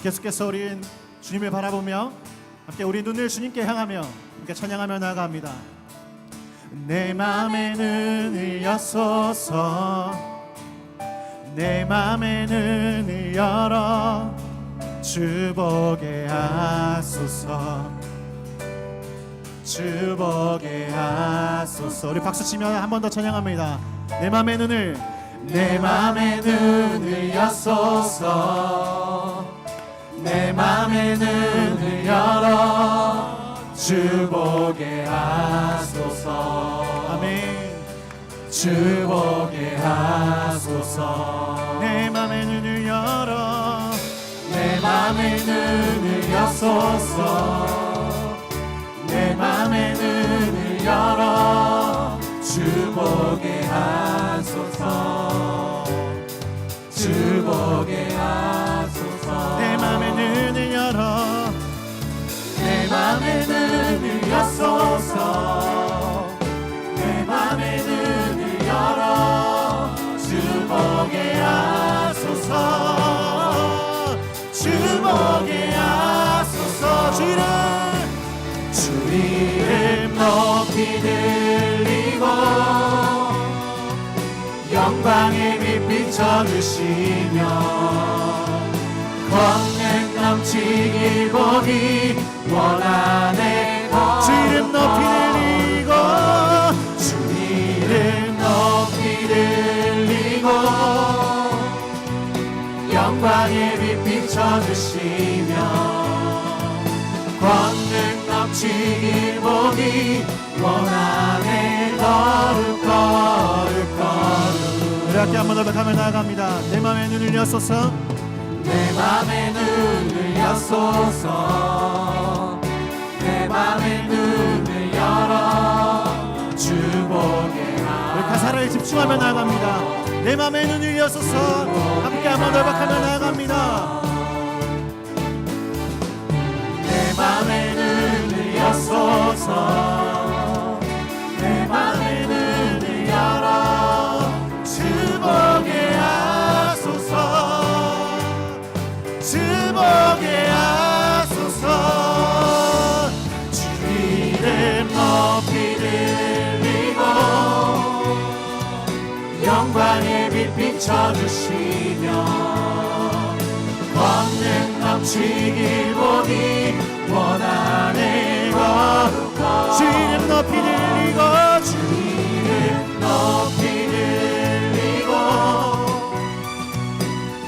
계속해서 우리 주님을 바라보며 함께 우리 눈을 주님께 향하며 함께 찬양하며 나아갑니다. 내 맘에 눈을 여소서, 내 맘에 눈을 열어 주 보게 하소서, 주 보게 하소서. 우리 박수치며 한 번 더 찬양합니다. 내 맘의 눈을, 내 맘의 눈을 여소서, 내 맘의 눈을 열어 주 보게 하소서. 아멘. 주 보게 하소서. 내 맘의 눈을 열어, 내 맘의 눈을 여소서, 내 맘의 눈을 열어 주 보게 하소서, 주 보게 하소서. 내 맘의 눈을 열어, 내 맘의 눈을 여소서, 내 맘의 눈을 열어 주 보게 하소서, 주 보게 하소서. 주 이름 높이 들리고 영광의 빛 비춰주시며 권능 넘치길 보니 원하네. 주 이름 높이 들리고, 주 이름 높이 들리고 영광의 빛 비춰주시며 권능 넘치길 보니 원하네. 거룩 거룩 거룩. 이렇게 한번 더 가며 나아갑니다. 내 맘의 눈을 여소서, 내 맘의 눈을 여소서, 내 맘의 눈을 열어 주 보게 하소서. 우리 가사를 집중하며 나아갑니다. 내 맘의 눈을 여소서. 함께 한번 더 박하며 나아갑니다. 내 맘의 눈을 여소서, 내 맘의 눈을 열어 주 보게 하소서, 주 보게 하소서. 주 이름 높이 들리고 영광의 빛 비춰주시며 권능 넘치길 보니 원하네. 거룩 거룩. 주 이름 높이 들리고, 주 이름 높이 들리고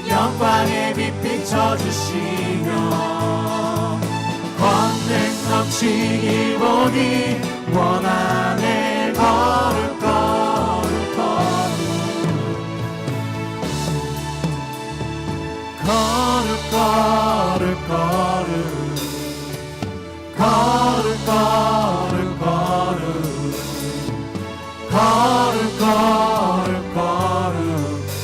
영광의 빛 비춰주시며 권능 넘치길 보니 원하네. 거룩 거룩 거룩 거룩 거룩 거룩 거룩 거룩 거룩 거룩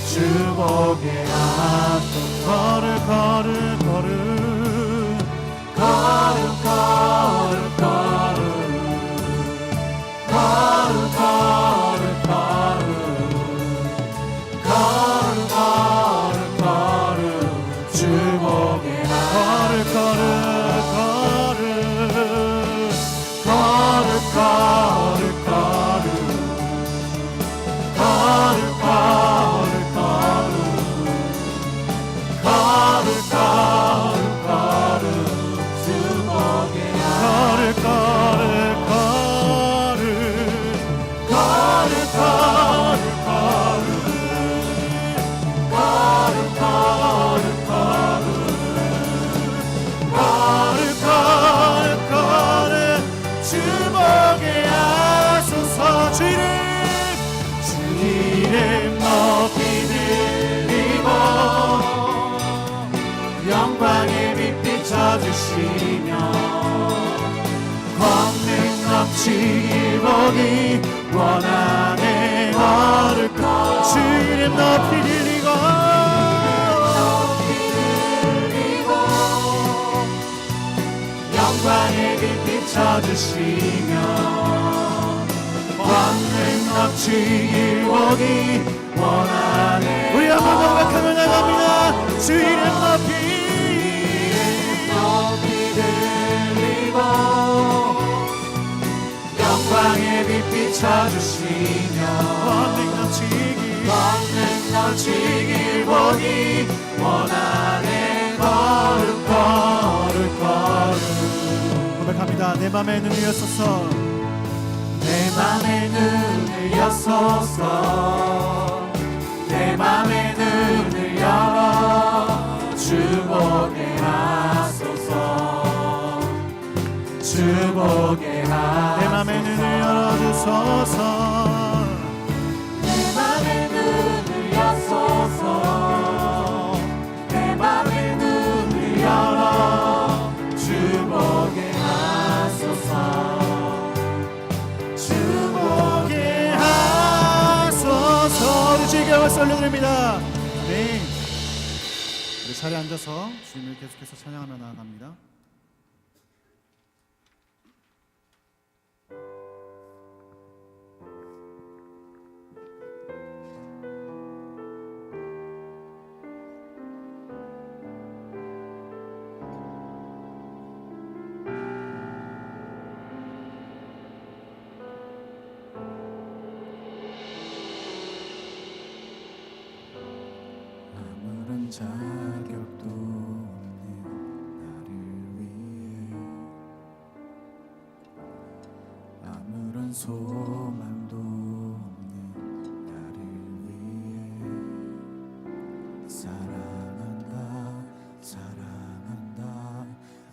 주 보게 하소서. 거룩 거룩 거룩 거룩 거룩 거룩 거룩 거룩 거룩 거룩 거룩 주 보게 하소서. 거룩 거룩 거룩 거룩 거룩 거룩 거룩 거룩 주 보게 하소서. 거룩 거룩 거룩 거룩 거룩 거룩 거룩 거룩 거룩 주 보게 하소서. 주 이름 높이 들리고 영광의 빛 비춰주시며 권능 넘치길 보니 원하네. 거룩 거룩. 주 이름 높이 들리고 영광의 빛 비춰주시며 권능 넘치길 보니 원하네. 우리 한번 더 고백하며 나갑니다. 주 이름 높이 비춰주시며 권능 넘치길 보니 원하네 걸음 고백합니다. 내 맘에 눈을 여소서 내 맘에 눈을 여소서 내 맘에 눈을 열어 주보게 하소서 주보게 하소서 내 맘에 눈을 열어주소서 내 맘에 눈을 여소서 내 맘에 눈을 열어 주보게 하소서 주보게 하소서. 우리 주의 박수 올려드립니다. 네, 우리 자리에 앉아서 주님을 계속해서 찬양하며 나아갑니다. 아무런 자격도 없는 나를 위해 아무런 소망도 없는 나를 위해 사랑한다 사랑한다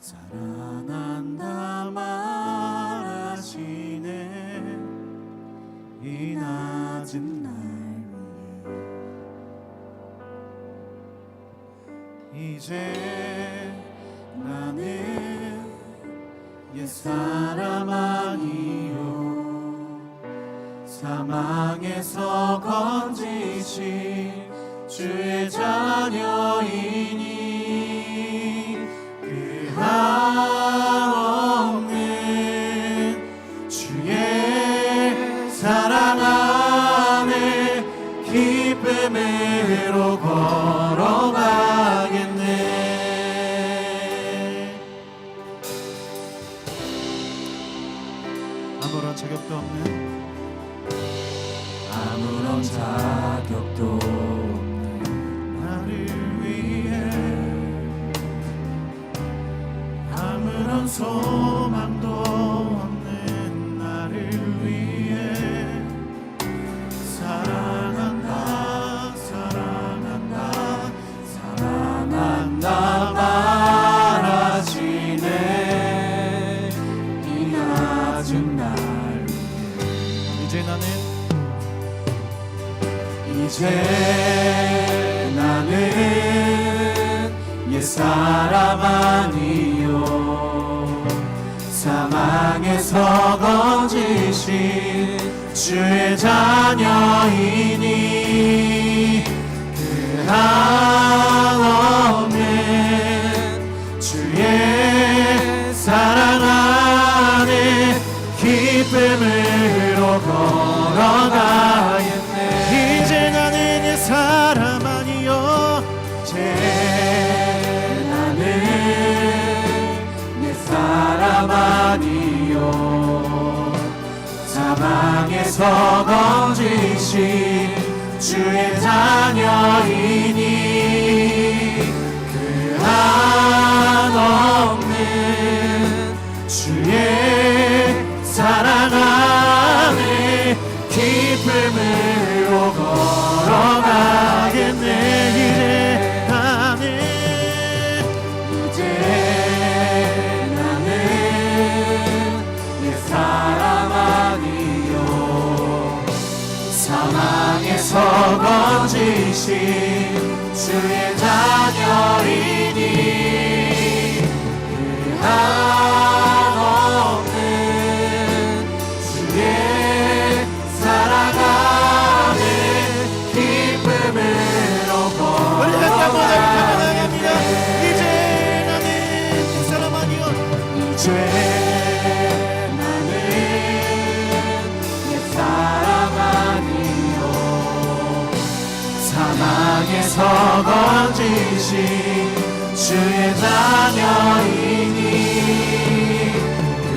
사랑한다 말하시네 이 낮은 날 이제 나는 옛사람 아니요 사망에서 건지신 주의 자녀이니 그 한없는 주의 사랑 안에 기쁨으로 걸어가겠네 아무런 자격도 없는 아무런 자격도 없는 나를 위해 아무런 소망도 없는 나를 위해 사랑한다 사랑한다 사랑한다 말하시네 이 낮은 날 이제 나는 옛사람 아니요 사망에서 건지신 주의 자녀이니 그 한없는 주의 사랑 안에 기쁨으로 걸어가겠네 이제 나는 옛사람 아니요 이제 나는 옛사람 아니요 사망에서 건지신 주의 자녀이니 그 한없는 주의 사랑 안에 기쁨으로 걸어가겠네 이제 나는 옛사람 아니요 사망에서 건지신 주의 자녀이니 그 한없는 주의 사랑 안에 기쁨으로 우리 같이 한번 나갑니다. 걸어가겠네 이제 나는 옛사람 아니요 이제 나는 옛사람 아니요 사망에서 건지신 주의 자녀이니 그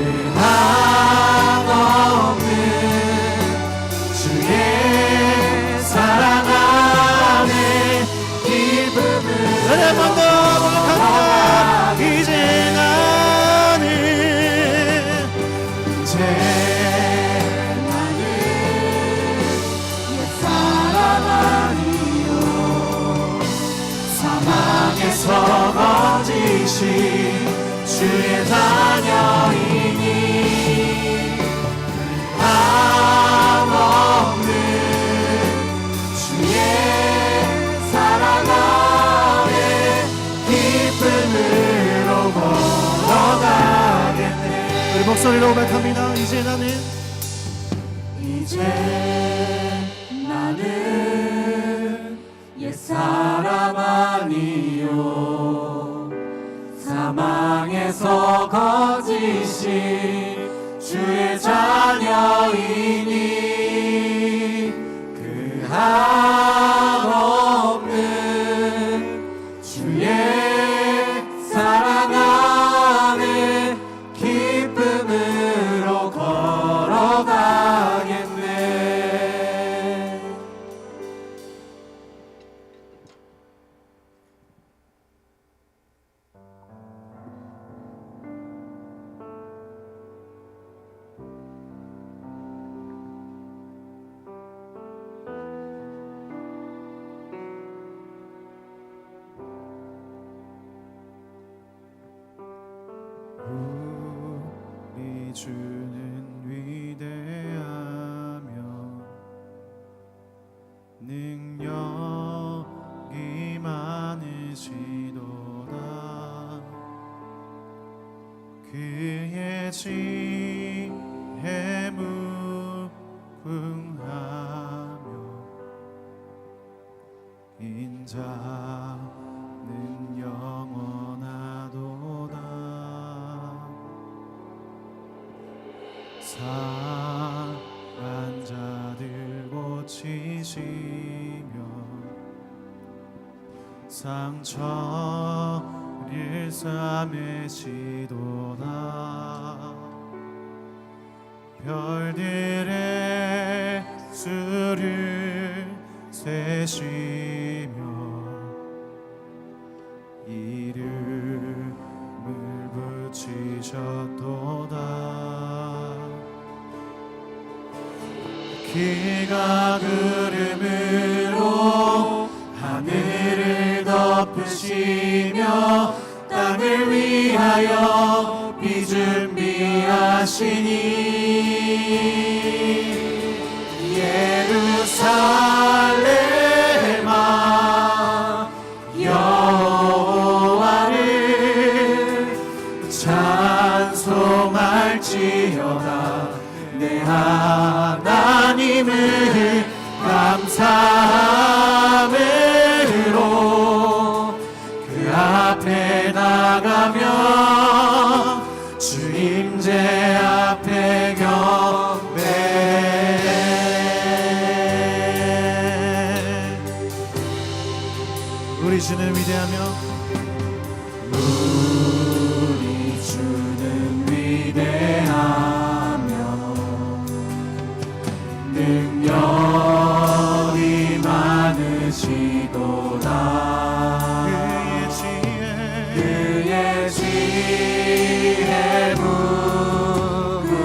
한없는 한 번 더 고백합니다. 이제 나는 옛사람 아니요 사망에서 건지신 주의 자녀이니 한없는 주의 사랑 안에 기쁨으로 걸어가겠네. 우리 목소리로 고백합니다. 이제 나는 옛사람 아니요 사망에서 거지신 주의 자녀이니 그 한없는 주의 사랑 안에 기쁨으로 걸어가겠네. 우리 주는 위대하며 능력이 많으시도다. 그의 지혜 무궁하며 인자는 영원하도다. 상한 자들 고치시며 상처를 싸매시도다. 별들의 수를 세시며 이름을 붙이셨도다. 그가 구름으로 하늘을 덮으시며 땅을 위하여 비 준비하시니 예루살렘아 여호와를 찬송할지어다. 내 하나님을 감사함으로 그 앞에 나가며 주 임재 앞에 경배. 우리 주는 위대하며 우리 주는 위대하며 능력이 많으시도다. 그의 지혜 무궁하며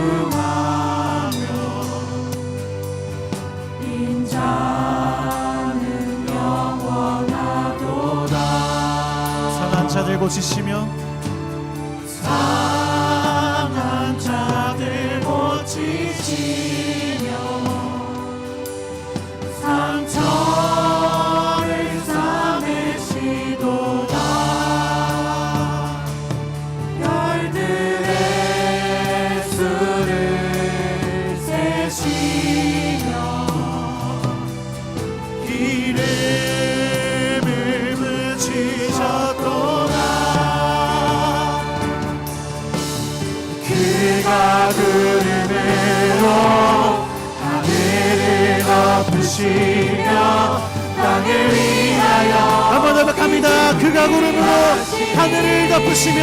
인자는 영원하도다. 상한 자들 고치시며 상한 자들 고치시며 상처를 싸매시도다. 별들의 수를 세시며 이름을 붙이셨도다. 그가 구름으로 하늘을 덮으시며 땅을 위하여 한번 더 고백합니다. 그가 구름으로 하늘을 덮으시며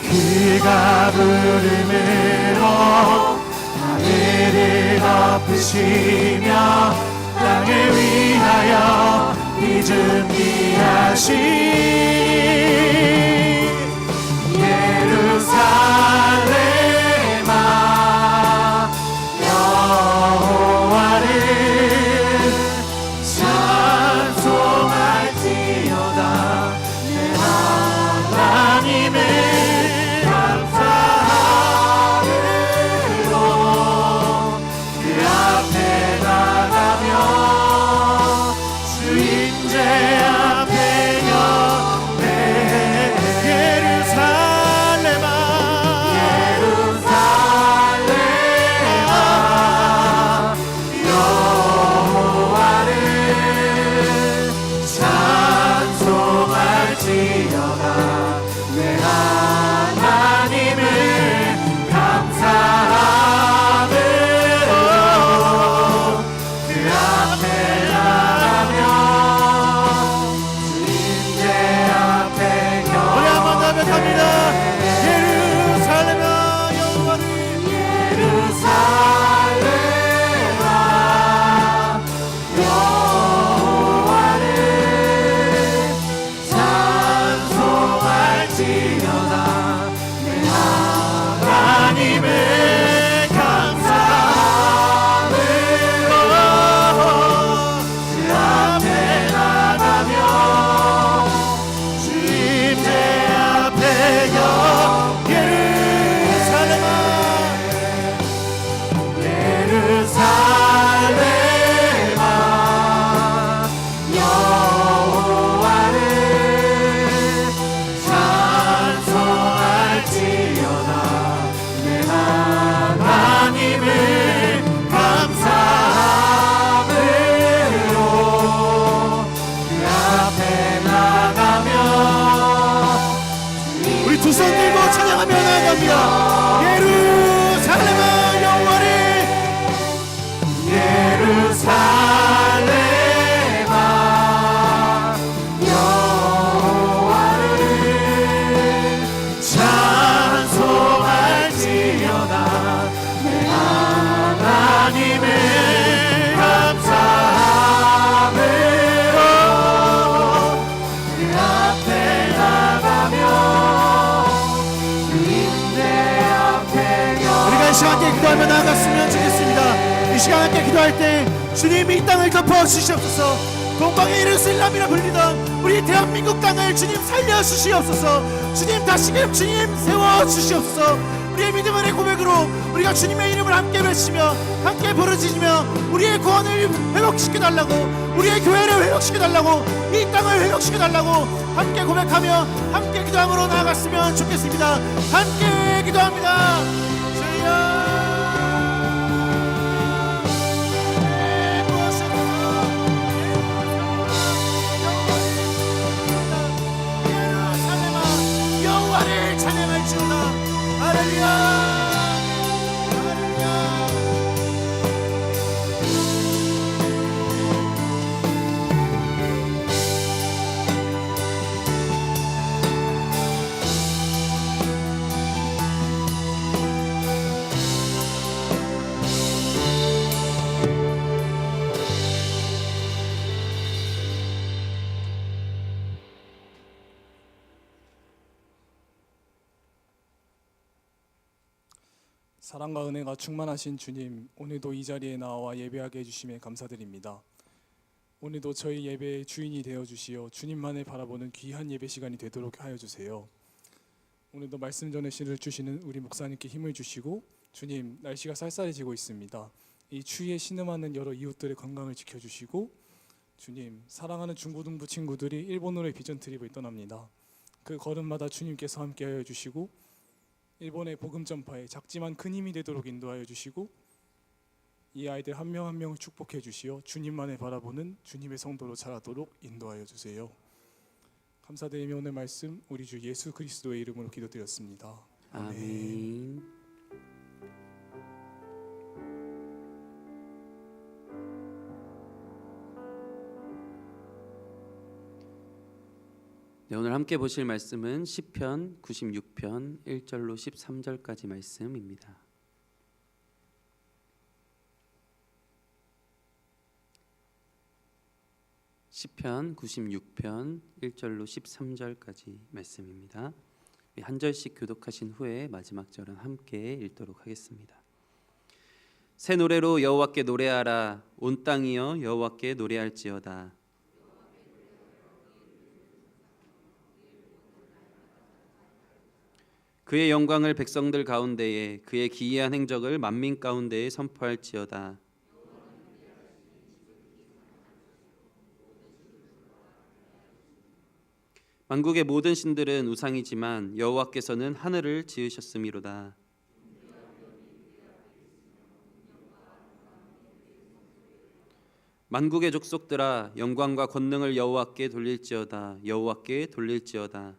그가 구름으로 하늘을 덮으시며 땅을 위하여 비 준비하신 예루살렘아 여호와를 찬송할지어다. 내 하나님을 감사함으로 그 앞에 나가며 주인제 앞에 경배. 예루살렘아 여호와를 찬송할지어다. 내 하나님을 감사함으로 그 앞에 나가며 주인제 앞에 우리 한번 더 고백합니다. 예루살렘아 여호와를 예루살렘아 여호와를 찬송할지어다. 내 하나님을 감사함으로 그 앞에 나가며 주임제 앞에 예루살렘아 예루살렘아 여호와를 찬송할지어다. 내 하나님을 감사함으로 그 앞에 나가며 우리 두 손 들고 찬양하며 나아갑니다. 예루살렘아 여호와를 예루살렘아 여호와를 찬송할지어다. 내 하나님을 감사함으로 그 앞에 나가며 주인의 앞에 우리가 이 시간 함께 기도하며 나아갔으면 좋겠습니다. 이 시간 함께 기도할 때 주님이 이 땅을 덮어 주시옵소서. 동방의 예루살렘이라 불리던 우리 대한민국 땅을 주님 살려 주시옵소서. 주님 다시금 주님 세워 주시옵소서. 우리의 믿음의 고백으로 우리가 주님의 이름을 함께 외치며 함께 부르짖으며 우리의 구원을 회복시켜달라고, 우리의 교회를 회복시켜달라고, 이 땅을 회복시켜달라고 함께 고백하며 함께 기도함으로 나아갔으면 좋겠습니다. 함께 기도합니다. 주여 여호와를 찬양할지어다. 할렐루야 할렐루야. 사랑과 은혜가 충만하신 주님, 오늘도 이 자리에 나와 예배하게 해주심에 감사드립니다. 오늘도 저희 예배의 주인이 되어주시어 주님만을 바라보는 귀한 예배 시간이 되도록 하여 주세요. 오늘도 말씀 전해실 주시는 우리 목사님께 힘을 주시고, 주님, 날씨가 쌀쌀해지고 있습니다. 이 추위에 신음하는 여러 이웃들의 건강을 지켜주시고, 주님, 사랑하는 중고등부 친구들이 일본으로의 비전 트립을 떠납니다. 그 걸음마다 주님께서 함께하여 주시고, 일본의 복음 전파에 작지만 큰 힘이 되도록 인도하여 주시고, 이 아이들 한 명 한 명을 축복해 주시어 주님만을 바라보는 주님의 성도로 자라도록 인도하여 주세요. 감사드리며 오늘 말씀 우리 주 예수 그리스도의 이름으로 기도드렸습니다. 아멘. 네, 오늘 함께 보실 말씀은 시편 96편 1절로 13절까지 말씀입니다. 시편 96편 1절로 13절까지 말씀입니다. 한 절씩 교독하신 후에 마지막 절은 함께 읽도록 하겠습니다. 새 노래로 여호와께 노래하라. 온 땅이여 여호와께 노래할지어다. 그의 영광을 백성들 가운데에, 그의 기이한 행적을 만민 가운데에 선포할지어다. 만국의 모든 신들은 우상이지만 여호와께서는 하늘을 지으셨음이로다. 만국의 족속들아, 영광과 권능을 여호와께 돌릴지어다. 여호와께 돌릴지어다.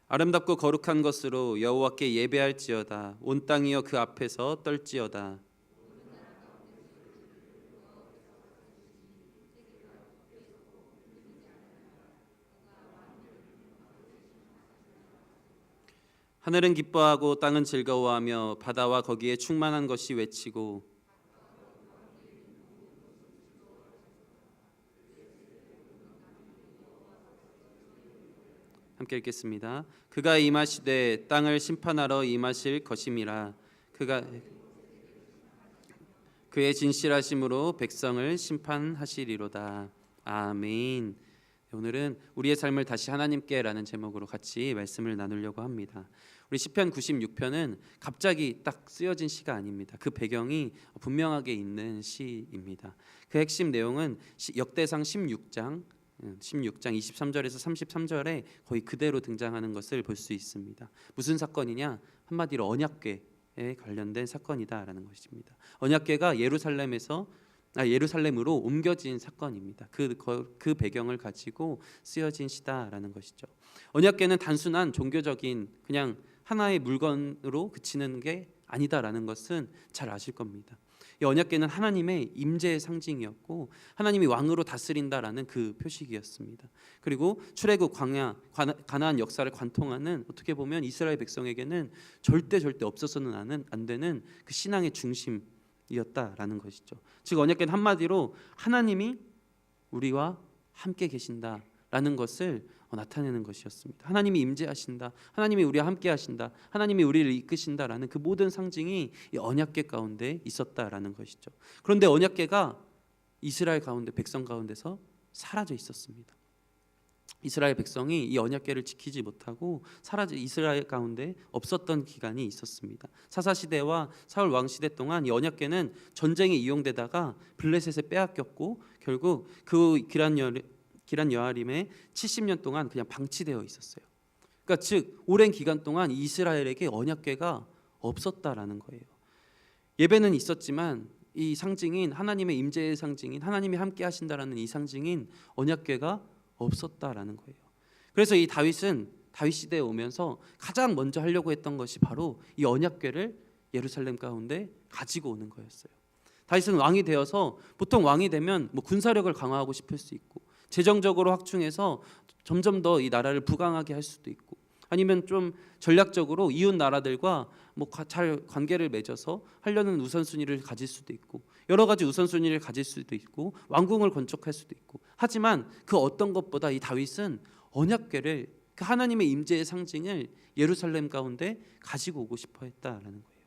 아름답고 거룩한 것으로 여호와께 예배할지어다. 온 땅이여 그 앞에서 떨지어다. 하늘은 기뻐하고 땅은 즐거워하며 바다와 거기에 충만한 것이 외치고 함께 읽겠습니다. 그가 임하시되 땅을 심판하러 임하실 것임이라. 그의 진실하심으로 백성을 심판하시리로다. 아멘. 오늘은 우리의 삶을 다시 하나님께라는 제목으로 같이 말씀을 나누려고 합니다. 우리 시편 96편은 갑자기 딱 쓰여진 시가 아닙니다. 그 배경이 분명하게 있는 시입니다. 그 핵심 내용은 역대상 16장 23절에서 33절에 거의 그대로 등장하는 것을 볼 수 있습니다. 무슨 사건이냐? 한마디로 언약궤에 관련된 사건이다라는 것입니다. 언약궤가 예루살렘으로 옮겨진 사건입니다. 그 배경을 가지고 쓰여진 시다라는 것이죠. 언약궤는 단순한 종교적인 그냥 하나의 물건으로 그치는 게 아니다라는 것은 잘 아실 겁니다. 이 언약궤는 하나님의 임재의 상징이었고 하나님이 왕으로 다스린다라는 그 표식이었습니다. 그리고 출애굽 광야 가나안 역사를 관통하는 어떻게 보면 이스라엘 백성에게는 절대 없어서는 안 되는 그 신앙의 중심이었다라는 것이죠. 즉 언약궤는 한마디로 하나님이 우리와 함께 계신다라는 것을 나타내는 것이었습니다. 하나님이 임재하신다, 하나님이 우리와 함께 하신다, 하나님이 우리를 이끄신다라는 그 모든 상징이 이 언약궤 가운데 있었다라는 것이죠. 그런데 언약궤가 이스라엘 가운데 백성 가운데서 사라져 있었습니다. 이스라엘 백성이 이 언약궤를 지키지 못하고 이스라엘 가운데 없었던 기간이 있었습니다. 사사 시대와 사울 왕 시대 동안 이 언약궤는 전쟁에 이용되다가 블레셋에 빼앗겼고 결국 그 기란 여아림에 70년 동안 그냥 방치되어 있었어요. 그러니까 즉 오랜 기간 동안 이스라엘에게 언약궤가 없었다라는 거예요. 예배는 있었지만 이 상징인 하나님의 임재의 상징인 하나님이 함께 하신다라는 이 상징인 언약궤가 없었다라는 거예요. 그래서 이 다윗 시대에 오면서 가장 먼저 하려고 했던 것이 바로 이 언약궤를 예루살렘 가운데 가지고 오는 거였어요. 다윗은 왕이 되어서 보통 왕이 되면 군사력을 강화하고 싶을 수 있고 재정적으로 확충해서 점점 더 이 나라를 부강하게 할 수도 있고 아니면 좀 전략적으로 이웃 나라들과 잘 관계를 맺어서 하려는 우선순위를 가질 수도 있고 여러 가지 우선순위를 가질 수도 있고 왕궁을 건축할 수도 있고 하지만 그 어떤 것보다 이 다윗은 언약궤를 그 하나님의 임재의 상징을 예루살렘 가운데 가지고 오고 싶어 했다라는 거예요.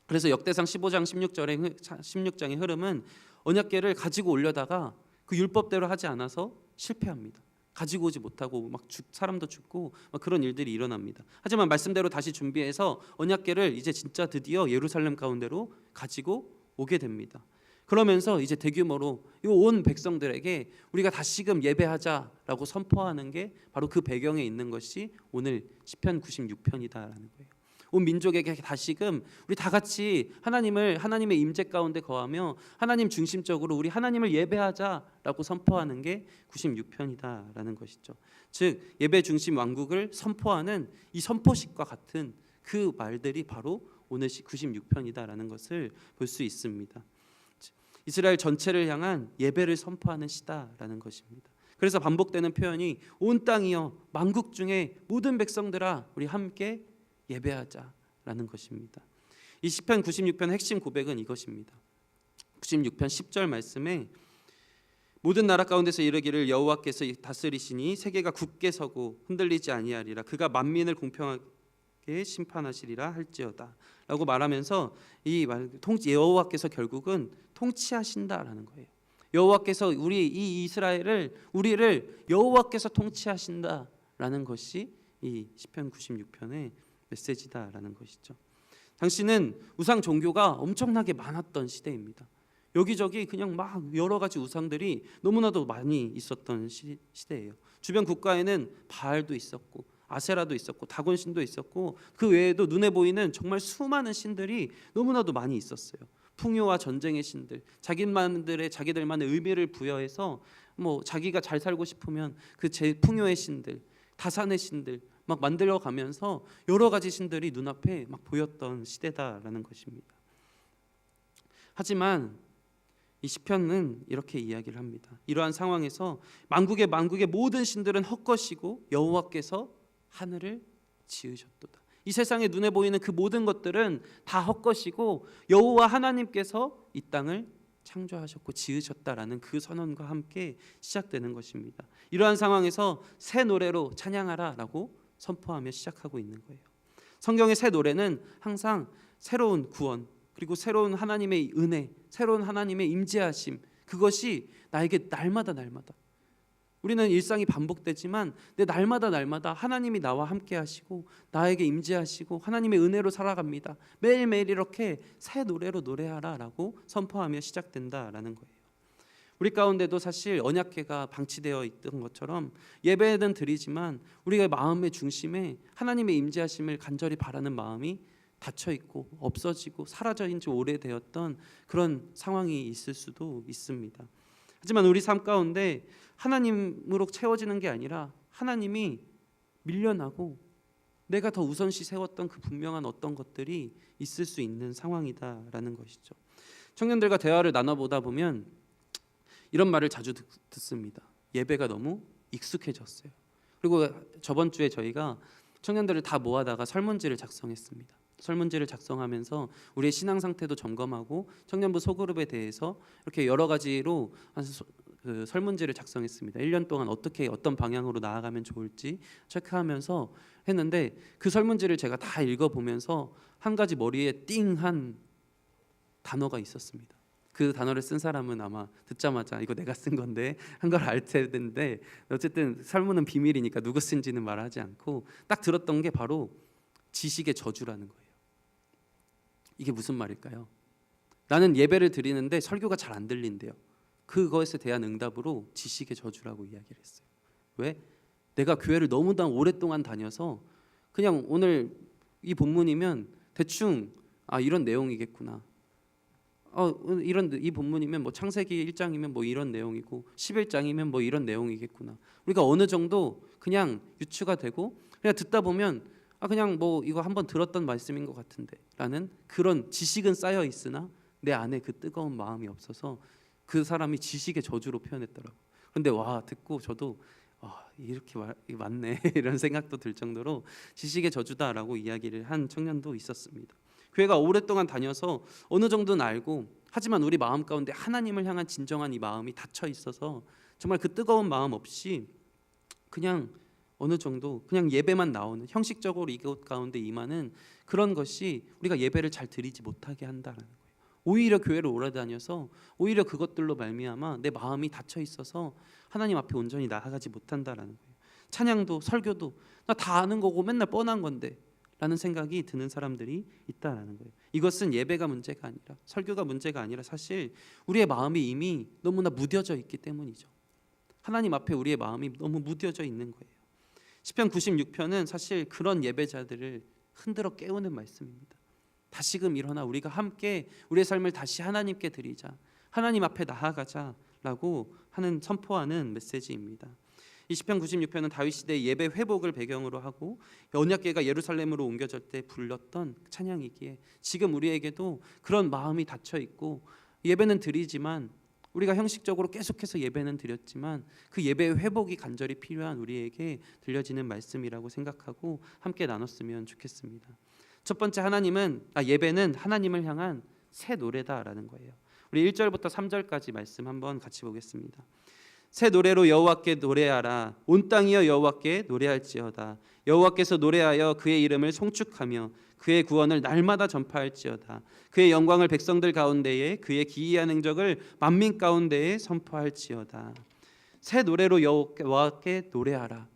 그래서 역대상 15장 16장의 흐름은 언약궤를 가지고 오려다가 그 율법대로 하지 않아서 실패합니다. 가지고 오지 못하고 사람도 죽고 그런 일들이 일어납니다. 하지만 말씀대로 다시 준비해서 언약궤를 이제 진짜 드디어 예루살렘 가운데로 가지고 오게 됩니다. 그러면서 이제 대규모로 이 온 백성들에게 우리가 다시금 예배하자라고 선포하는 게 바로 그 배경에 있는 것이 오늘 시편 96편이다라는 거예요. 온 민족에게 다시금 우리 다 같이 하나님의 임재 가운데 거하며 하나님 중심적으로 우리 하나님을 예배하자라고 선포하는 게 96편이다라는 것이죠. 즉 예배 중심 왕국을 선포하는 이 선포식과 같은 그 말들이 바로 오늘 96편이다라는 것을 볼 수 있습니다. 이스라엘 전체를 향한 예배를 선포하는 시다라는 것입니다. 그래서 반복되는 표현이 온 땅이여 만국 중에 모든 백성들아 우리 함께 예배하자라는 것입니다. 이 시편 96편 핵심 고백은 이것입니다. 96편 10절 말씀에 모든 나라 가운데서 이르기를 여호와께서 다스리시니 세계가 굳게 서고 흔들리지 아니하리라. 그가 만민을 공평하게 심판하시리라 할지어다 라고 말하면서 여호와께서 결국은 통치하신다라는 거예요. 여호와께서 이 이스라엘을, 우리를 여호와께서 통치하신다라는 것이 이 시편 96편의 메시지다라는 것이죠. 당시는 우상 종교가 엄청나게 많았던 시대입니다. 여기저기 그냥 막 여러 가지 우상들이 너무나도 많이 있었던 시대예요. 주변 국가에는 바알도 있었고 아세라도 있었고 다곤신도 있었고 그 외에도 눈에 보이는 정말 수많은 신들이 너무나도 많이 있었어요. 풍요와 전쟁의 신들, 자기들만의 의미를 부여해서 뭐 자기가 잘 살고 싶으면 그 풍요의 신들, 다산의 신들 막 만들어가면서 여러 가지 신들이 눈앞에 막 보였던 시대다라는 것입니다. 하지만 이 시편은 이렇게 이야기를 합니다. 이러한 상황에서 만국의 모든 신들은 헛것이고 여호와께서 하늘을 지으셨도다. 이 세상에 눈에 보이는 그 모든 것들은 다 헛것이고 여호와 하나님께서 이 땅을 창조하셨고 지으셨다라는 그 선언과 함께 시작되는 것입니다. 이러한 상황에서 새 노래로 찬양하라라고 선포하며 시작하고 있는 거예요. 성경의 새 노래는 항상 새로운 구원, 그리고 새로운 하나님의 은혜, 새로운 하나님의 임재하심, 그것이 나에게 날마다 우리는 일상이 반복되지만 내 날마다 하나님이 나와 함께 하시고 나에게 임재하시고 하나님의 은혜로 살아갑니다. 매일매일 이렇게 새 노래로 노래하라라고 선포하며 시작된다라는 거예요. 우리 가운데도 사실 언약궤가 방치되어 있던 것처럼 예배는 드리지만 우리가 마음의 중심에 하나님의 임재하심을 간절히 바라는 마음이 닫혀 있고 없어지고 사라진 지 오래되었던 그런 상황이 있을 수도 있습니다. 하지만 우리 삶 가운데 하나님으로 채워지는 게 아니라 하나님이 밀려나고 내가 더 우선시 세웠던 그 분명한 어떤 것들이 있을 수 있는 상황이다라는 것이죠. 청년들과 대화를 나눠보다 보면 이런 말을 자주 듣습니다. 예배가 너무 익숙해졌어요. 그리고 저번 주에 저희가 청년들을 다 모아다가 설문지를 작성했습니다. 설문지를 작성하면서 우리의 신앙 상태도 점검하고 청년부 소그룹에 대해서 이렇게 여러 가지로 그 설문지를 작성했습니다. 1년 동안 어떤 방향으로 나아가면 좋을지 체크하면서 했는데 그 설문지를 제가 다 읽어보면서 한 가지 머리에 띵한 단어가 있었습니다. 그 단어를 쓴 사람은 아마 듣자마자 이거 내가 쓴 건데 한 걸 알 텐데 어쨌든 설문은 비밀이니까 누구 쓴지는 말하지 않고 딱 들었던 게 바로 지식의 저주라는 거예요. 이게 무슨 말일까요? 나는 예배를 드리는데 설교가 잘 안 들린대요. 그것에 대한 응답으로 지식의 저주라고 이야기를 했어요. 왜? 내가 교회를 너무나 오랫동안 다녀서 그냥 오늘 이 본문이면 대충 이런 내용이겠구나. 이 본문이면 뭐 창세기 1장이면 뭐 이런 내용이고 11장이면 뭐 이런 내용이겠구나. 우리가 어느 정도 그냥 유추가 되고 그냥 듣다 보면 그냥 뭐 이거 한번 들었던 말씀인 것 같은데 라는 그런 지식은 쌓여 있으나 내 안에 그 뜨거운 마음이 없어서 그 사람이 지식의 저주로 표현했더라고요. 그런데 듣고 저도 이렇게 맞네 이런 생각도 들 정도로 지식의 저주다라고 이야기를 한 청년도 있었습니다. 교회가 오랫동안 다녀서 어느 정도는 알고 하지만 우리 마음 가운데 하나님을 향한 진정한 이 마음이 닫혀 있어서 정말 그 뜨거운 마음 없이 그냥 어느 정도 그냥 예배만 나오는 형식적으로 이것 가운데 임하는 그런 것이 우리가 예배를 잘 드리지 못하게 한다라는 거예요. 오히려 교회를 오래 다녀서 오히려 그것들로 말미암아 내 마음이 닫혀 있어서 하나님 앞에 온전히 나아가지 못한다라는 거예요. 찬양도 설교도 나 다 아는 거고 맨날 뻔한 건데 라는 생각이 드는 사람들이 있다라는 거예요. 이것은 예배가 문제가 아니라 설교가 문제가 아니라 사실 우리의 마음이 이미 너무나 무뎌져 있기 때문이죠. 하나님 앞에 우리의 마음이 너무 무뎌져 있는 거예요. 시편 96편은 사실 그런 예배자들을 흔들어 깨우는 말씀입니다. 다시금 일어나 우리가 함께 우리의 삶을 다시 하나님께 드리자, 하나님 앞에 나아가자라고 하는 선포하는 메시지입니다. 이 시편 96편은 다윗 시대의 예배 회복을 배경으로 하고 언약궤가 예루살렘으로 옮겨질 때 불렀던 찬양이기에 지금 우리에게도 그런 마음이 닫혀 있고 예배는 드리지만 우리가 형식적으로 계속해서 예배는 드렸지만 그 예배의 회복이 간절히 필요한 우리에게 들려지는 말씀이라고 생각하고 함께 나눴으면 좋겠습니다. 첫 번째 예배는 하나님을 향한 새 노래다라는 거예요. 우리 1절부터 3절까지 말씀 한번 같이 보겠습니다. 새 노래로 여호와께 노래하라. 온 땅이여 여호와께 노래할지어다. 여호와께서 노래하여 그의 이름을 송축하며 그의 구원을 날마다 전파할지어다. 그의 영광을 백성들 가운데에 그의 기이한 행적을 만민 가운데에 선포할지어다. 새 노래로 여호와께 노래하라.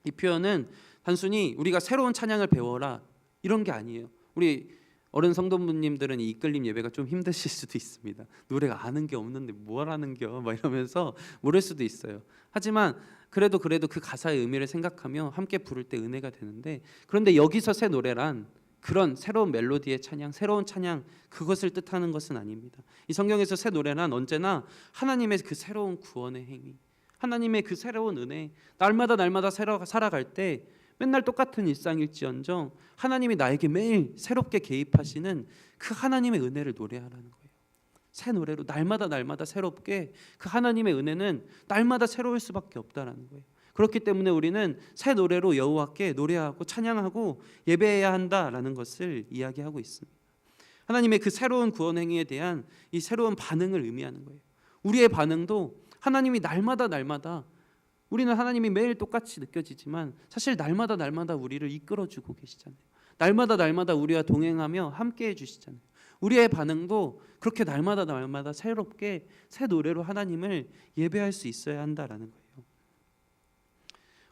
이 표현은 단순히 우리가 새로운 찬양을 배워라 이런 게 아니에요. 우리 어른 성도님들은 이 이끌림 예배가 좀 힘드실 수도 있습니다. 노래가 아는 게 없는데 뭘 하는겨 막 이러면서 모를 수도 있어요. 하지만 그래도 그 가사의 의미를 생각하며 함께 부를 때 은혜가 되는데, 그런데 여기서 새 노래란 그런 새로운 멜로디의 찬양, 새로운 찬양, 그것을 뜻하는 것은 아닙니다. 이 성경에서 새 노래란 언제나 하나님의 그 새로운 구원의 행위, 하나님의 그 새로운 은혜, 날마다 살아갈 때 맨날 똑같은 일상일지언정 하나님이 나에게 매일 새롭게 개입하시는 그 하나님의 은혜를 노래하라는 거예요. 새 노래로 날마다 새롭게, 그 하나님의 은혜는 날마다 새로울 수밖에 없다라는 거예요. 그렇기 때문에 우리는 새 노래로 여호와께 노래하고 찬양하고 예배해야 한다라는 것을 이야기하고 있습니다. 하나님의 그 새로운 구원 행위에 대한 이 새로운 반응을 의미하는 거예요. 우리의 반응도 하나님이 날마다 우리는 하나님이 매일 똑같이 느껴지지만 사실 날마다 우리를 이끌어주고 계시잖아요. 날마다 우리와 동행하며 함께 해주시잖아요. 우리의 반응도 그렇게 날마다 새롭게 새 노래로 하나님을 예배할 수 있어야 한다라는 거예요.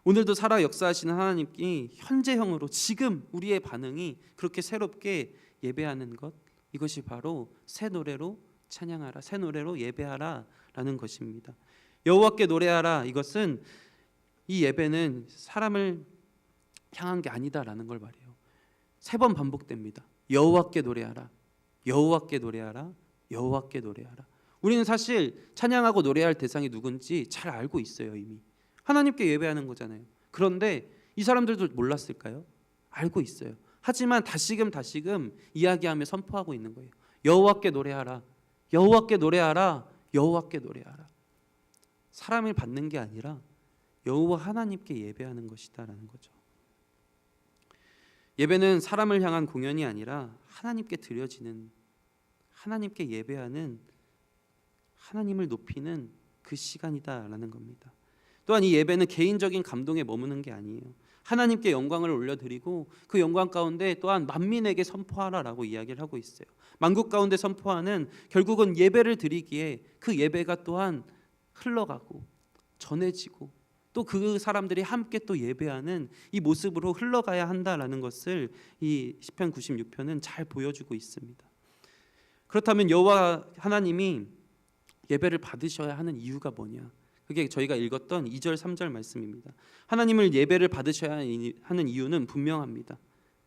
오늘도 살아 역사하시는 하나님께 현재형으로 지금 우리의 반응이 그렇게 새롭게 예배하는 것, 이것이 바로 새 노래로 찬양하라, 새 노래로 예배하라 라는 것입니다. 여호와께 노래하라, 이것은 이 예배는 사람을 향한 게 아니다라는 걸 말해요. 3번 반복됩니다. 여호와께 노래하라, 여호와께 노래하라, 여호와께 노래하라. 우리는 사실 찬양하고 노래할 대상이 누군지 잘 알고 있어요. 이미 하나님께 예배하는 거잖아요. 그런데 이 사람들도 몰랐을까요? 알고 있어요. 하지만 다시금 이야기하며 선포하고 있는 거예요. 여호와께 노래하라, 여호와께 노래하라, 여호와께 노래하라. 사람을 받는 게 아니라 여호와 하나님께 예배하는 것이다라는 거죠. 예배는 사람을 향한 공연이 아니라 하나님께 드려지는, 하나님께 예배하는, 하나님을 높이는 그 시간이다라는 겁니다. 또한 이 예배는 개인적인 감동에 머무는 게 아니에요. 하나님께 영광을 올려드리고 그 영광 가운데 또한 만민에게 선포하라라고 이야기를 하고 있어요. 만국 가운데 선포하는, 결국은 예배를 드리기에 그 예배가 또한 흘러가고 전해지고 또 그 사람들이 함께 또 예배하는 이 모습으로 흘러가야 한다라는 것을 이 시편 96편은 잘 보여주고 있습니다. 그렇다면 여호와 하나님이 예배를 받으셔야 하는 이유가 뭐냐? 그게 저희가 읽었던 2절 3절 말씀입니다. 하나님을 예배를 받으셔야 하는 이유는 분명합니다.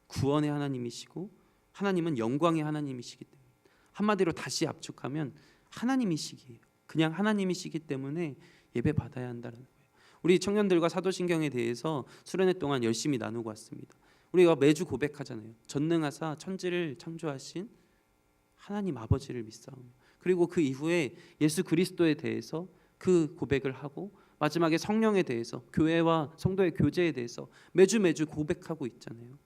구원의 하나님이시고 하나님은 영광의 하나님이시기 때문에, 한마디로 다시 압축하면 하나님이시기예요. 그냥 하나님이시기 때문에 예배 받아야 한다는 거예요. 우리 청년들과 사도신경에 대해서 수련회 동안 열심히 나누고 왔습니다. 우리가 매주 고백하잖아요. 전능하사 천지를 창조하신 하나님 아버지를 믿사오며, 그리고 그 이후에 예수 그리스도에 대해서 그 고백을 하고 마지막에 성령에 대해서, 교회와 성도의 교제에 대해서 매주 고백하고 있잖아요.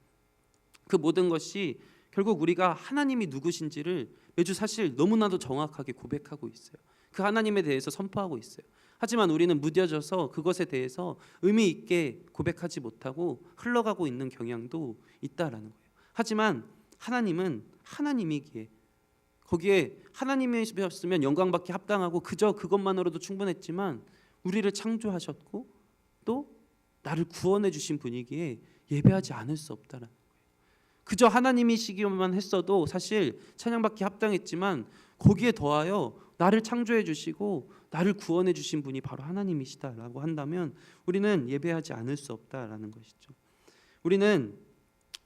그 모든 것이 결국 우리가 하나님이 누구신지를 매주 사실 너무나도 정확하게 고백하고 있어요. 그 하나님에 대해서 선포하고 있어요. 하지만 우리는 무뎌져서 그것에 대해서 의미 있게 고백하지 못하고 흘러가고 있는 경향도 있다라는 거예요. 하지만 하나님은 하나님이기에 거기에 하나님이셨으면 영광받기 합당하고 그저 그것만으로도 충분했지만 우리를 창조하셨고 또 나를 구원해 주신 분이기에 예배하지 않을 수 없다라는 거예요. 그저 하나님이시기만 했어도 사실 찬양받기 합당했지만 거기에 더하여 나를 창조해 주시고 나를 구원해 주신 분이 바로 하나님이시다라고 한다면 우리는 예배하지 않을 수 없다라는 것이죠. 우리는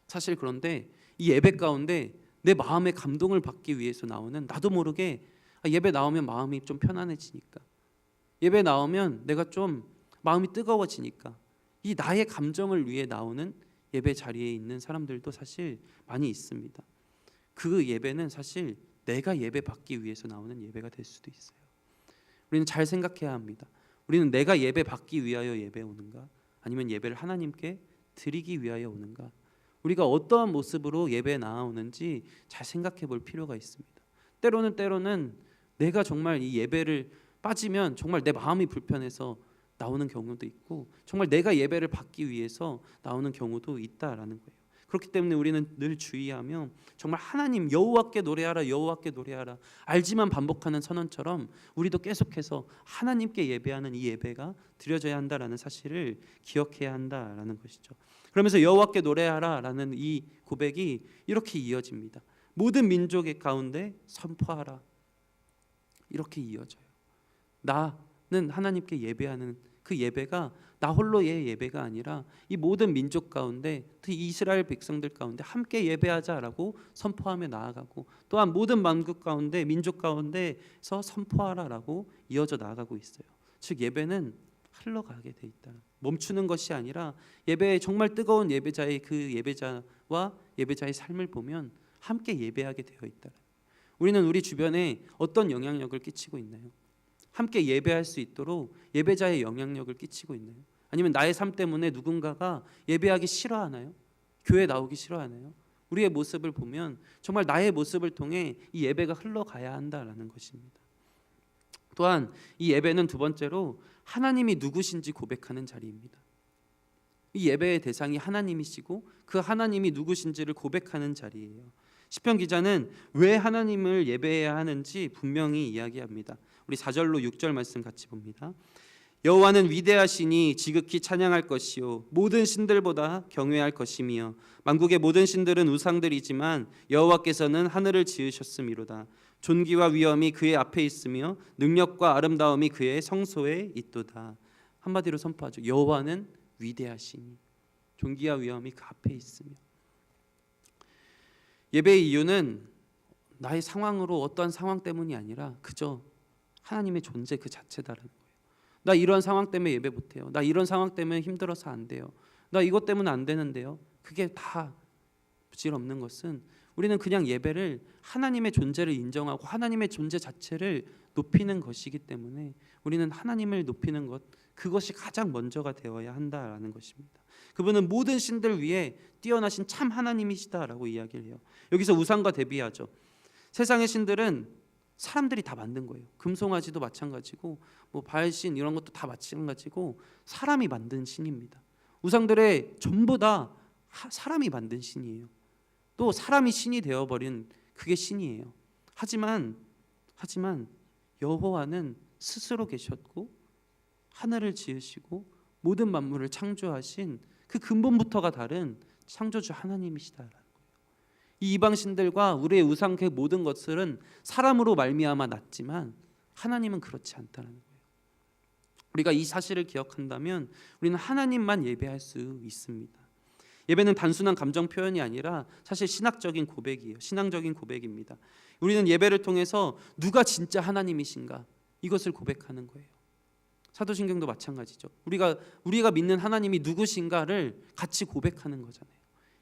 사실 그런데 이 예배 가운데 내 마음의 감동을 받기 위해서 나오는, 나도 모르게 예배 나오면 마음이 좀 편안해지니까, 예배 나오면 내가 좀 마음이 뜨거워지니까, 이 나의 감정을 위해 나오는 예배 자리에 있는 사람들도 사실 많이 있습니다. 그 예배는 사실 내가 예배 받기 위해서 나오는 예배가 될 수도 있어요. 우리는 잘 생각해야 합니다. 우리는 내가 예배 받기 위하여 예배 오는가, 아니면 예배를 하나님께 드리기 위하여 오는가? 우리가 어떠한 모습으로 예배에 나아오는지 잘 생각해 볼 필요가 있습니다. 때로는 내가 정말 이 예배를 빠지면 정말 내 마음이 불편해서 나오는 경우도 있고, 정말 내가 예배를 받기 위해서 나오는 경우도 있다라는 거예요. 그렇기 때문에 우리는 늘 주의하며 정말 하나님 여호와께 노래하라, 여호와께 노래하라, 알지만 반복하는 선언처럼 우리도 계속해서 하나님께 예배하는 이 예배가 드려져야 한다라는 사실을 기억해야 한다라는 것이죠. 그러면서 여호와께 노래하라라는 이 고백이 이렇게 이어집니다. 모든 민족의 가운데 선포하라, 이렇게 이어져요. 나는 하나님께 예배하는 그 예배가 나 홀로의 예배가 아니라 이 모든 민족 가운데, 특히 이스라엘 백성들 가운데 함께 예배하자라고 선포하며 나아가고, 또한 모든 만국 가운데, 민족 가운데서 선포하라라고 이어져 나아가고 있어요. 즉 예배는 흘러가게 돼 있다. 멈추는 것이 아니라 예배에 정말 뜨거운 예배자의 그 예배자와 예배자의 삶을 보면 함께 예배하게 되어 있다. 우리는 우리 주변에 어떤 영향력을 끼치고 있나요? 함께 예배할 수 있도록 예배자의 영향력을 끼치고 있나요? 아니면 나의 삶 때문에 누군가가 예배하기 싫어하나요? 교회 나오기 싫어하나요? 우리의 모습을 보면 정말 나의 모습을 통해 이 예배가 흘러가야 한다라는 것입니다. 또한 이 예배는 두 번째로 하나님이 누구신지 고백하는 자리입니다. 이 예배의 대상이 하나님이시고 그 하나님이 누구신지를 고백하는 자리예요. 시편 기자는 왜 하나님을 예배해야 하는지 분명히 이야기합니다. 우리 4절로 6절 말씀 같이 봅니다. 여호와는 위대하시니 지극히 찬양할 것이요 모든 신들보다 경외할 것이며 만국의 모든 신들은 우상들이지만 여호와께서는 하늘을 지으셨음이로다. 존귀와 위엄이 그의 앞에 있으며 능력과 아름다움이 그의 성소에 있도다. 한마디로 선포하죠. 여호와는 위대하시니 존귀와 위엄이 그 앞에 있으며. 예배의 이유는 나의 상황으로 어떠한 상황 때문이 아니라 그저 하나님의 존재 그 자체다라는 거예요. 나 이런 상황 때문에 예배 못해요. 나 이런 상황 때문에 힘들어서 안 돼요. 나 이것 때문에 안 되는데요. 그게 다 부질없는 것은 우리는 그냥 예배를 하나님의 존재를 인정하고 하나님의 존재 자체를 높이는 것이기 때문에 우리는 하나님을 높이는 것, 그것이 가장 먼저가 되어야 한다라는 것입니다. 그분은 모든 신들 위에 뛰어나신 참 하나님이시다라고 이야기를 해요. 여기서 우상과 대비하죠. 세상의 신들은 사람들이 다 만든 거예요. 금송아지도 마찬가지고 뭐 바알신 이런 것도 다 마찬가지고 사람이 만든 신입니다. 우상들의 전부 다 사람이 만든 신이에요. 또 사람이 신이 되어버린 그게 신이에요. 하지만 여호와는 스스로 계셨고 하늘을 지으시고 모든 만물을 창조하신 그 근본부터가 다른 창조주 하나님이시다라는 거예요. 이 이방 신들과 우리의 우상 그 모든 것들은 사람으로 말미암아 났지만 하나님은 그렇지 않다는 거예요. 우리가 이 사실을 기억한다면 우리는 하나님만 예배할 수 있습니다. 예배는 단순한 감정 표현이 아니라 사실 신학적인 고백이에요. 신앙적인 고백입니다. 우리는 예배를 통해서 누가 진짜 하나님이신가 이것을 고백하는 거예요. 사도신경도 마찬가지죠. 우리가 믿는 하나님이 누구신가를 같이 고백하는 거잖아요.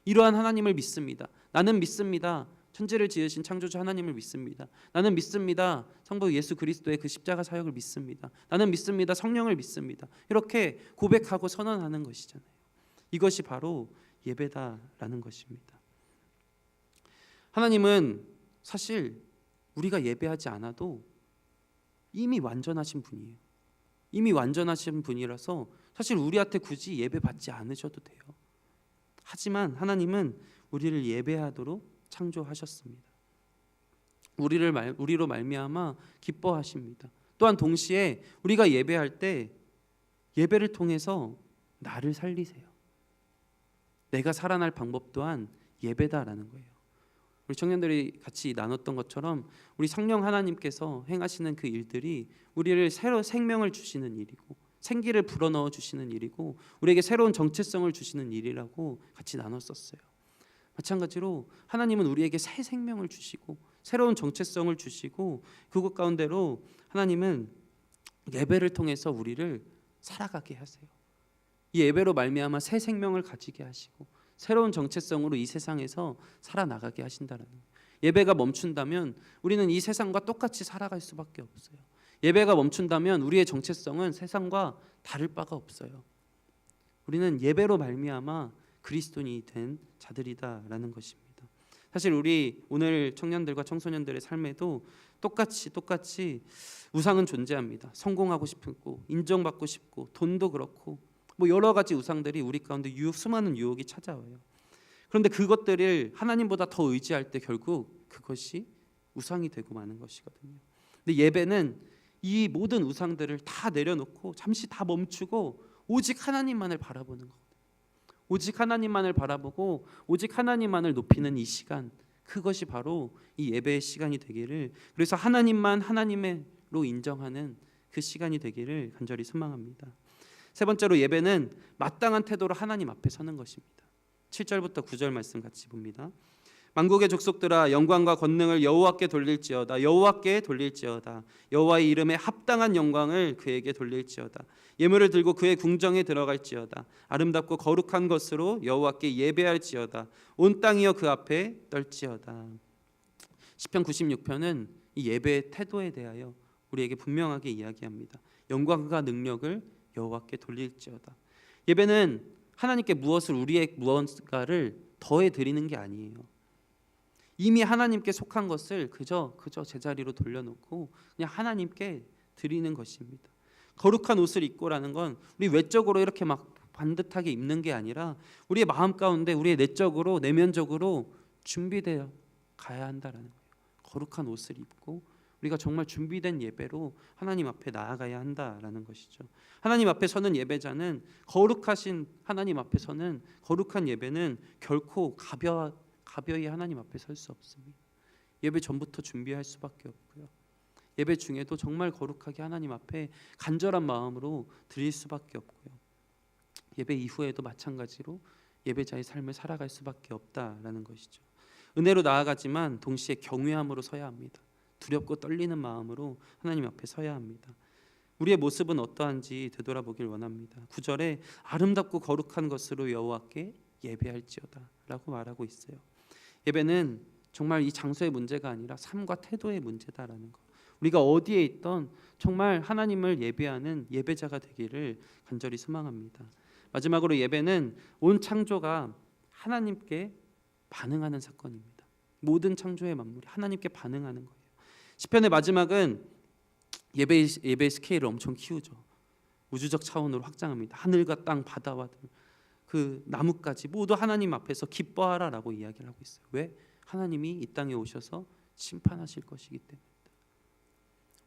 이러한 하나님을 믿습니다. 나는 믿습니다. 천지를 지으신 창조주 하나님을 믿습니다. 나는 믿습니다. 성부 예수 그리스도의 그 십자가 사역을 믿습니다. 나는 믿습니다. 성령을 믿습니다. 이렇게 고백하고 선언하는 것이잖아요. 이것이 바로 예배다라는 것입니다. 하나님은 사실 우리가 예배하지 않아도 이미 완전하신 분이에요. 이미 완전하신 분이라서 사실 우리한테 굳이 예배 받지 않으셔도 돼요. 하지만 하나님은 우리를 예배하도록 창조하셨습니다. 우리로 말미암아 기뻐하십니다. 또한 동시에 우리가 예배할 때 예배를 통해서 나를 살리세요. 내가 살아날 방법 또한 예배다라는 거예요. 우리 청년들이 같이 나눴던 것처럼 우리 성령 하나님께서 행하시는 그 일들이 우리를 새로 생명을 주시는 일이고 생기를 불어넣어 주시는 일이고 우리에게 새로운 정체성을 주시는 일이라고 같이 나눴었어요. 마찬가지로 하나님은 우리에게 새 생명을 주시고 새로운 정체성을 주시고 그것 가운데로 하나님은 예배를 통해서 우리를 살아가게 하세요. 이 예배로 말미암아 새 생명을 가지게 하시고 새로운 정체성으로 이 세상에서 살아나가게 하신다는 거예요. 예배가 멈춘다면 우리는 이 세상과 똑같이 살아갈 수밖에 없어요. 예배가 멈춘다면 우리의 정체성은 세상과 다를 바가 없어요. 우리는 예배로 말미암아 그리스도인이 된 자들이다라는 것입니다. 사실 우리 오늘 청년들과 청소년들의 삶에도 똑같이 우상은 존재합니다. 성공하고 싶고 인정받고 싶고 돈도 그렇고 뭐 여러 가지 우상들이 우리 가운데 수많은 유혹이 찾아와요. 그런데 그것들을 하나님보다 더 의지할 때 결국 그것이 우상이 되고 마는 것이거든요. 근데 예배는 이 모든 우상들을 다 내려놓고 잠시 다 멈추고 오직 하나님만을 바라보는 거거든요. 오직 하나님만을 바라보고 오직 하나님만을 높이는 이 시간, 그것이 바로 이 예배의 시간이 되기를, 그래서 하나님만 하나님으로 인정하는 그 시간이 되기를 간절히 소망합니다. 세 번째로 예배는 마땅한 태도로 하나님 앞에 서는 것입니다. 7절부터 9절 말씀 같이 봅니다. 만국의 족속들아 영광과 권능을 여호와께 돌릴지어다. 여호와께 돌릴지어다. 여호와의 이름에 합당한 영광을 그에게 돌릴지어다. 예물을 들고 그의 궁정에 들어갈지어다. 아름답고 거룩한 것으로 여호와께 예배할지어다. 온 땅이여 그 앞에 떨지어다. 시편 96편은 이 예배의 태도에 대하여 우리에게 분명하게 이야기합니다. 영광과 능력을 여호와께 돌릴지어다. 예배는 하나님께 우리의 무언가를 더해 드리는 게 아니에요. 이미 하나님께 속한 것을 그저 제자리로 돌려놓고 그냥 하나님께 드리는 것입니다. 거룩한 옷을 입고라는 건 우리 외적으로 이렇게 막 반듯하게 입는 게 아니라 우리의 마음 가운데 우리의 내면적으로 준비되어 가야 한다라는 거예요. 거룩한 옷을 입고 우리가 정말 준비된 예배로 하나님 앞에 나아가야 한다라는 것이죠. 하나님 앞에 서는 예배자는, 거룩하신 하나님 앞에 서는 거룩한 예배는 결코 가벼이 하나님 앞에 설 수 없습니다. 예배 전부터 준비할 수밖에 없고요. 예배 중에도 정말 거룩하게 하나님 앞에 간절한 마음으로 드릴 수밖에 없고요. 예배 이후에도 마찬가지로 예배자의 삶을 살아갈 수밖에 없다라는 것이죠. 은혜로 나아가지만 동시에 경외함으로 서야 합니다. 두렵고 떨리는 마음으로 하나님 앞에 서야 합니다. 우리의 모습은 어떠한지 되돌아보길 원합니다. 9절에 아름답고 거룩한 것으로 여호와께 예배할지어다 라고 말하고 있어요. 예배는 정말 이 장소의 문제가 아니라 삶과 태도의 문제다라는 것. 우리가 어디에 있던 정말 하나님을 예배하는 예배자가 되기를 간절히 소망합니다. 마지막으로 예배는 온 창조가 하나님께 반응하는 사건입니다. 모든 창조의 만물이 하나님께 반응하는 거예요. 시편의 마지막은 예배의 스케일을 엄청 키우죠. 우주적 차원으로 확장합니다. 하늘과 땅, 바다와 그 나무까지 모두 하나님 앞에서 기뻐하라라고 이야기를 하고 있어요. 왜? 하나님이 이 땅에 오셔서 심판하실 것이기 때문입니다.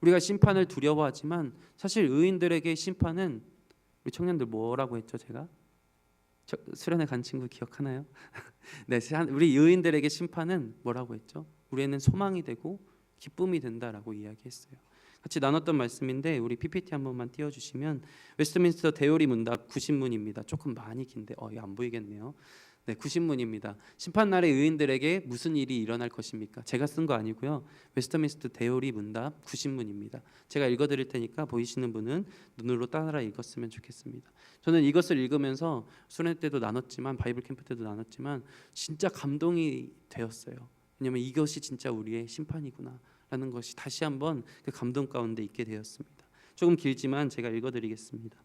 우리가 심판을 두려워하지만 사실 의인들에게 심판은, 우리 청년들 뭐라고 했죠? 제가 수련회 간 친구 기억하나요? 네, 우리 의인들에게 심판은 뭐라고 했죠? 우리에는 소망이 되고 기쁨이 된다라고 이야기했어요. 같이 나눴던 말씀인데 우리 PPT 한 번만 띄워주시면, 웨스트민스터 대요리 문답 90문입니다. 조금 많이 긴데 이거 안 보이겠네요. 네, 90문입니다. 심판날에 의인들에게 무슨 일이 일어날 것입니까? 제가 쓴 거 아니고요. 웨스트민스터 대요리 문답 90문입니다. 제가 읽어드릴 테니까 보이시는 분은 눈으로 따라 읽었으면 좋겠습니다. 저는 이것을 읽으면서 수련회 때도 나눴지만 바이블 캠프 때도 나눴지만 진짜 감동이 되었어요. 왜냐하면 이것이 진짜 우리의 심판이구나 라는 것이 다시 한번 그 감동 가운데 있게 되었습니다. 조금 길지만 제가 읽어드리겠습니다.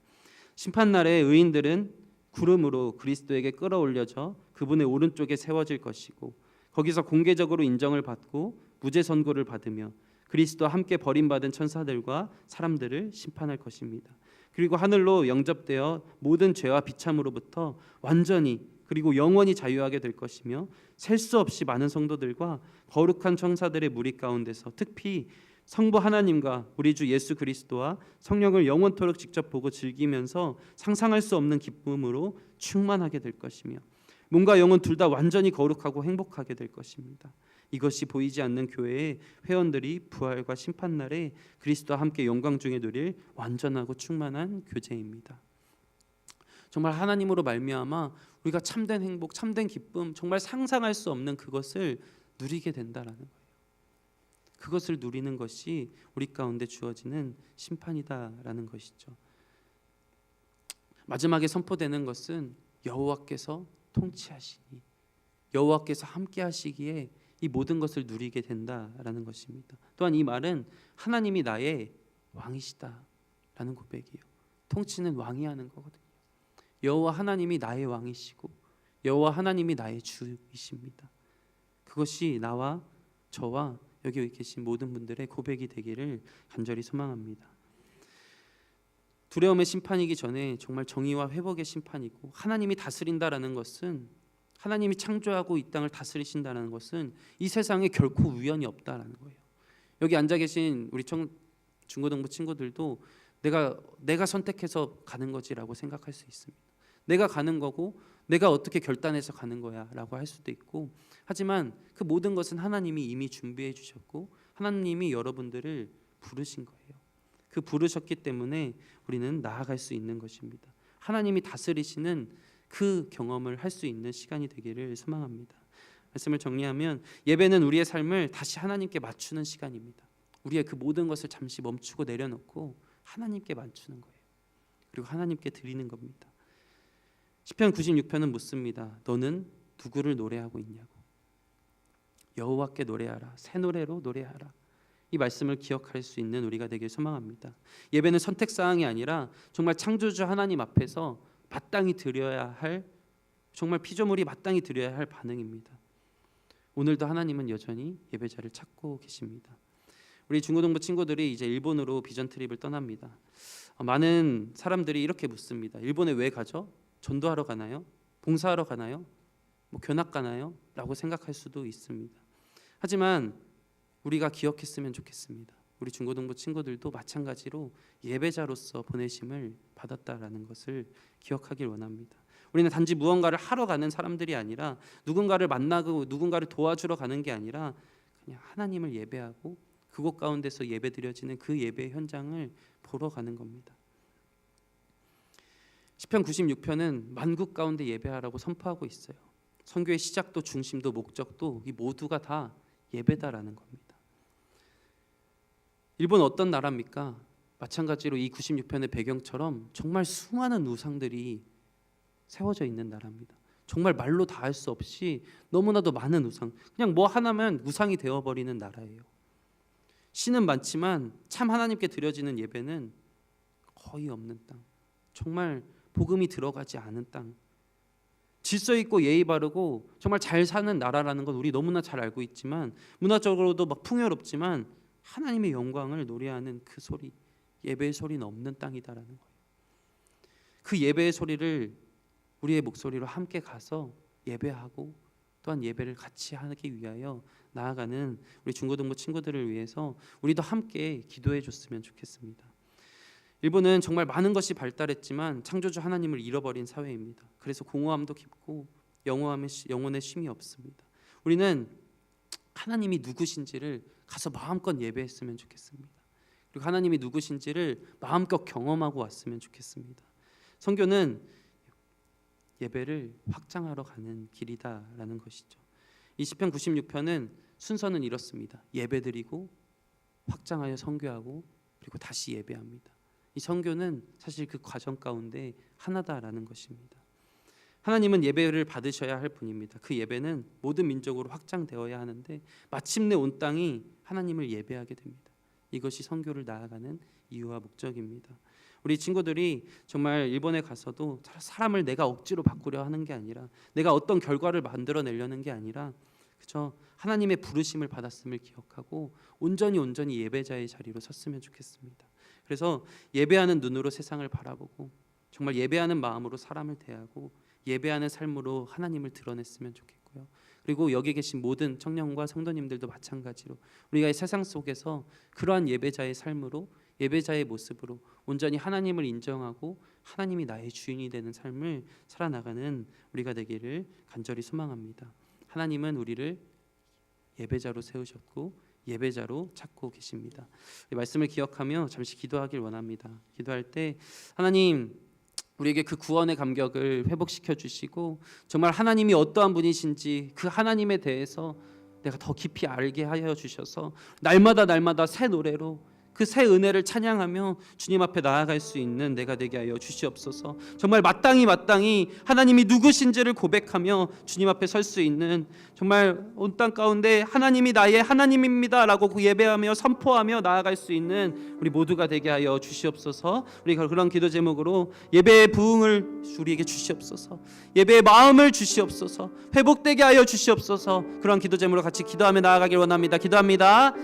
심판날에 의인들은 구름으로 그리스도에게 끌어올려져 그분의 오른쪽에 세워질 것이고, 거기서 공개적으로 인정을 받고 무죄 선고를 받으며 그리스도와 함께 버림받은 천사들과 사람들을 심판할 것입니다. 그리고 하늘로 영접되어 모든 죄와 비참으로부터 완전히 그리고 영원히 자유하게 될 것이며, 셀 수 없이 많은 성도들과 거룩한 천사들의 무리 가운데서 특히 성부 하나님과 우리 주 예수 그리스도와 성령을 영원토록 직접 보고 즐기면서 상상할 수 없는 기쁨으로 충만하게 될 것이며, 몸과 영혼 둘 다 완전히 거룩하고 행복하게 될 것입니다. 이것이 보이지 않는 교회의 회원들이 부활과 심판날에 그리스도와 함께 영광 중에 누릴 완전하고 충만한 교제입니다. 정말 하나님으로 말미암아 우리가 참된 행복, 참된 기쁨, 정말 상상할 수 없는 그것을 누리게 된다라는 거예요. 그것을 누리는 것이 우리 가운데 주어지는 심판이다라는 것이죠. 마지막에 선포되는 것은 여호와께서 통치하시니, 여호와께서 함께 하시기에 이 모든 것을 누리게 된다라는 것입니다. 또한 이 말은 하나님이 나의 왕이시다라는 고백이에요. 통치는 왕이 하는 거거든요. 여호와 하나님이 나의 왕이시고 여호와 하나님이 나의 주이십니다. 그것이 나와 저와 여기 계신 모든 분들의 고백이 되기를 간절히 소망합니다. 두려움의 심판이기 전에 정말 정의와 회복의 심판이고, 하나님이 다스린다라는 것은, 하나님이 창조하고 이 땅을 다스리신다는 것은 이 세상에 결코 우연이 없다라는 거예요. 여기 앉아 계신 우리 중고등부 친구들도 내가 선택해서 가는 거지라고 생각할 수 있습니다. 내가 가는 거고 내가 어떻게 결단해서 가는 거야라고 할 수도 있고, 하지만 그 모든 것은 하나님이 이미 준비해 주셨고 하나님이 여러분들을 부르신 거예요. 그 부르셨기 때문에 우리는 나아갈 수 있는 것입니다. 하나님이 다스리시는 그 경험을 할 수 있는 시간이 되기를 소망합니다. 말씀을 정리하면 예배는 우리의 삶을 다시 하나님께 맞추는 시간입니다. 우리의 그 모든 것을 잠시 멈추고 내려놓고 하나님께 맞추는 거예요. 그리고 하나님께 드리는 겁니다. 시편 96편은 묻습니다. 너는 누구를 노래하고 있냐고. 여호와께 노래하라. 새 노래로 노래하라. 이 말씀을 기억할 수 있는 우리가 되길 소망합니다. 예배는 선택 사항이 아니라 정말 창조주 하나님 앞에서 마땅히 드려야 할, 정말 피조물이 마땅히 드려야 할 반응입니다. 오늘도 하나님은 여전히 예배자를 찾고 계십니다. 우리 중고등부 친구들이 이제 일본으로 비전 트립을 떠납니다. 많은 사람들이 이렇게 묻습니다. 일본에 왜 가죠? 전도하러 가나요? 봉사하러 가나요? 견학 가나요? 라고 생각할 수도 있습니다. 하지만 우리가 기억했으면 좋겠습니다. 우리 중고등부 친구들도 마찬가지로 예배자로서 보내심을 받았다라는 것을 기억하길 원합니다. 우리는 단지 무언가를 하러 가는 사람들이 아니라, 누군가를 만나고 누군가를 도와주러 가는 게 아니라 그냥 하나님을 예배하고 그곳 가운데서 예배드려지는 그 예배 현장을 보러 가는 겁니다. 시편 96편은 만국 가운데 예배하라고 선포하고 있어요. 선교의 시작도 중심도 목적도 이 모두가 다 예배다라는 겁니다. 일본 어떤 나라입니까? 마찬가지로 이 96편의 배경처럼 정말 수많은 우상들이 세워져 있는 나라입니다. 정말 말로 다 할 수 없이 너무나도 많은 우상, 그냥 뭐 하나면 우상이 되어버리는 나라예요. 신은 많지만 참 하나님께 드려지는 예배는 거의 없는 땅, 정말 복음이 들어가지 않은 땅, 질서 있고 예의 바르고 정말 잘 사는 나라라는 건 우리 너무나 잘 알고 있지만, 문화적으로도 막 풍요롭지만 하나님의 영광을 노래하는 그 소리, 예배의 소리는 없는 땅이다라는 거예요. 그 예배의 소리를 우리의 목소리로 함께 가서 예배하고 또한 예배를 같이 하기 위하여 나아가는 우리 중고등부 친구들을 위해서 우리도 함께 기도해 줬으면 좋겠습니다. 일본은 정말 많은 것이 발달했지만 창조주 하나님을 잃어버린 사회입니다. 그래서 공허함도 깊고 영혼의 쉼이 없습니다. 우리는 하나님이 누구신지를 가서 마음껏 예배했으면 좋겠습니다. 그리고 하나님이 누구신지를 마음껏 경험하고 왔으면 좋겠습니다. 선교는 예배를 확장하러 가는 길이다라는 것이죠. 이 시편 96편은 순서는 이렇습니다. 예배드리고 확장하여 선교하고 그리고 다시 예배합니다. 이 선교는 사실 그 과정 가운데 하나다라는 것입니다. 하나님은 예배를 받으셔야 할 분입니다. 그 예배는 모든 민족으로 확장되어야 하는데 마침내 온 땅이 하나님을 예배하게 됩니다. 이것이 선교를 나아가는 이유와 목적입니다. 우리 친구들이 정말 일본에 가서도 사람을 내가 억지로 바꾸려 하는 게 아니라, 내가 어떤 결과를 만들어내려는 게 아니라 그저 하나님의 부르심을 받았음을 기억하고 온전히 예배자의 자리로 섰으면 좋겠습니다. 그래서 예배하는 눈으로 세상을 바라보고 정말 예배하는 마음으로 사람을 대하고 예배하는 삶으로 하나님을 드러냈으면 좋겠고요. 그리고 여기 계신 모든 청년과 성도님들도 마찬가지로 우리가 이 세상 속에서 그러한 예배자의 삶으로, 예배자의 모습으로 온전히 하나님을 인정하고 하나님이 나의 주인이 되는 삶을 살아나가는 우리가 되기를 간절히 소망합니다. 하나님은 우리를 예배자로 세우셨고 예배자로 찾고 계십니다. 이 말씀을 기억하며 잠시 기도하길 원합니다. 기도할 때 하나님, 우리에게 그 구원의 감격을 회복시켜 주시고 정말 하나님이 어떠한 분이신지 그 하나님에 대해서 내가 더 깊이 알게 하여 주셔서 날마다 새 노래로 그 새 은혜를 찬양하며 주님 앞에 나아갈 수 있는 내가 되게 하여 주시옵소서. 정말 마땅히 하나님이 누구신지를 고백하며 주님 앞에 설 수 있는, 정말 온 땅 가운데 하나님이 나의 하나님입니다라고 예배하며 선포하며 나아갈 수 있는 우리 모두가 되게 하여 주시옵소서. 우리 그런 기도 제목으로 예배의 부흥을 우리에게 주시옵소서. 예배의 마음을 주시옵소서. 회복되게 하여 주시옵소서. 그런 기도 제목으로 같이 기도하며 나아가길 원합니다. 기도합니다.